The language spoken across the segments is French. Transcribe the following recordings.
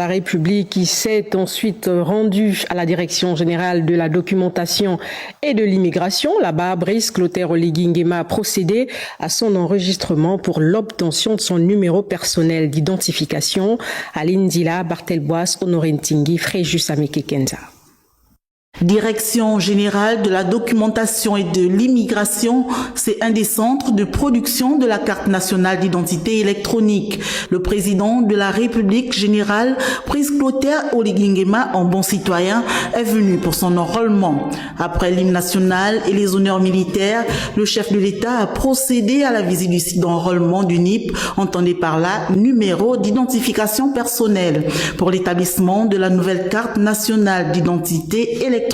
La République qui s'est ensuite rendue à la Direction générale de la documentation et de l'immigration. Là-bas, Brice Clotaire Oligui Nguema a procédé à son enregistrement pour l'obtention de son numéro personnel d'identification. Aline Dila, Bartel Boas, Honoré Ntingui, Fréjus Ameke Kenza. Direction générale de la documentation et de l'immigration, c'est un des centres de production de la carte nationale d'identité électronique. Le président de la République générale, Brice Clotaire Oligui Nguema, en bon citoyen, est venu pour son enrôlement. Après l'hymne national et les honneurs militaires, le chef de l'État a procédé à la visite du site d'enrôlement du NIP, entendez par là numéro d'identification personnelle. Pour l'établissement de la nouvelle carte nationale d'identité électronique,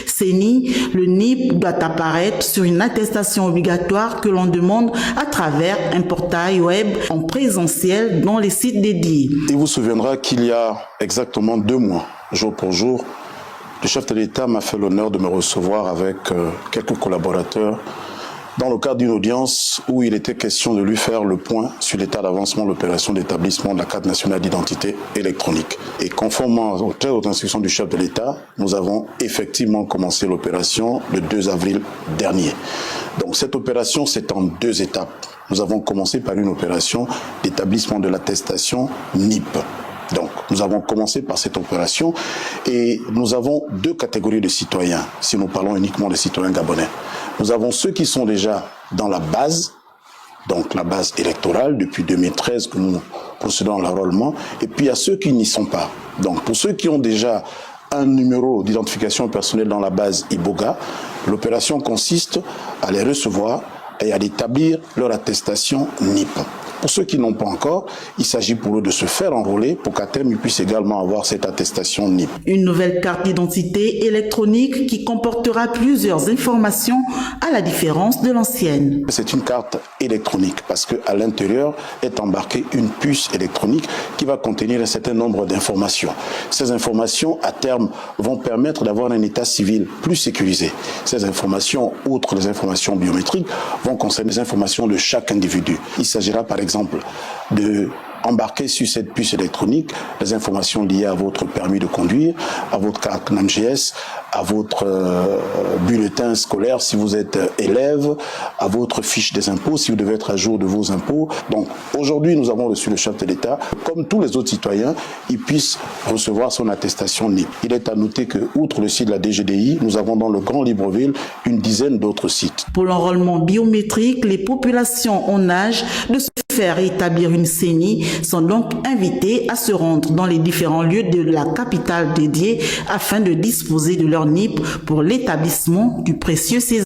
CENI, le NIP doit apparaître sur une attestation obligatoire que l'on demande à travers un portail web en présentiel dans les sites dédiés. Il vous souviendra qu'il y a exactement 2 mois, jour pour jour, le chef de l'État m'a fait l'honneur de me recevoir avec quelques collaborateurs dans le cadre d'une audience où il était question de lui faire le point sur l'état d'avancement de l'opération d'établissement de la carte nationale d'identité électronique. Et conformément aux instructions du chef de l'État, nous avons effectivement commencé l'opération le 2 avril dernier. Donc cette opération, c'est en 2 étapes. Nous avons commencé par une opération d'établissement de l'attestation NIP. Donc, nous avons commencé par cette opération et nous avons 2 catégories de citoyens, si nous parlons uniquement des citoyens gabonais. Nous avons ceux qui sont déjà dans la base, donc la base électorale, depuis 2013 que nous procédons à l'enrôlement, et puis il y a ceux qui n'y sont pas. Donc, pour ceux qui ont déjà un numéro d'identification personnelle dans la base IBOGA, l'opération consiste à les recevoir et à établir leur attestation NIP. Pour ceux qui n'ont pas encore, il s'agit pour eux de se faire enrôler pour qu'à terme, ils puissent également avoir cette attestation NIP. Une nouvelle carte d'identité électronique qui comportera plusieurs informations à la différence de l'ancienne. C'est une carte électronique parce qu'à l'intérieur est embarquée une puce électronique qui va contenir un certain nombre d'informations. Ces informations, à terme, vont permettre d'avoir un état civil plus sécurisé. Ces informations, outre les informations biométriques, vont concerner les informations de chaque individu. Il s'agira par exemple de embarquer sur cette puce électronique les informations liées à votre permis de conduire, à votre carte NAMGS, à votre bulletin scolaire si vous êtes élève, à votre fiche des impôts si vous devez être à jour de vos impôts. Donc aujourd'hui, nous avons reçu le chef de l'État. Comme tous les autres citoyens, il puisse recevoir son attestation NIP. Il est à noter que, outre le site de la DGDI, nous avons dans le Grand Libreville une dizaine d'autres sites. Pour l'enrôlement biométrique, les populations en âge de se faire établir une CENI sont donc invitées à se rendre dans les différents lieux de la capitale dédiée afin de disposer de leur NIP pour l'établissement du précieux séjour.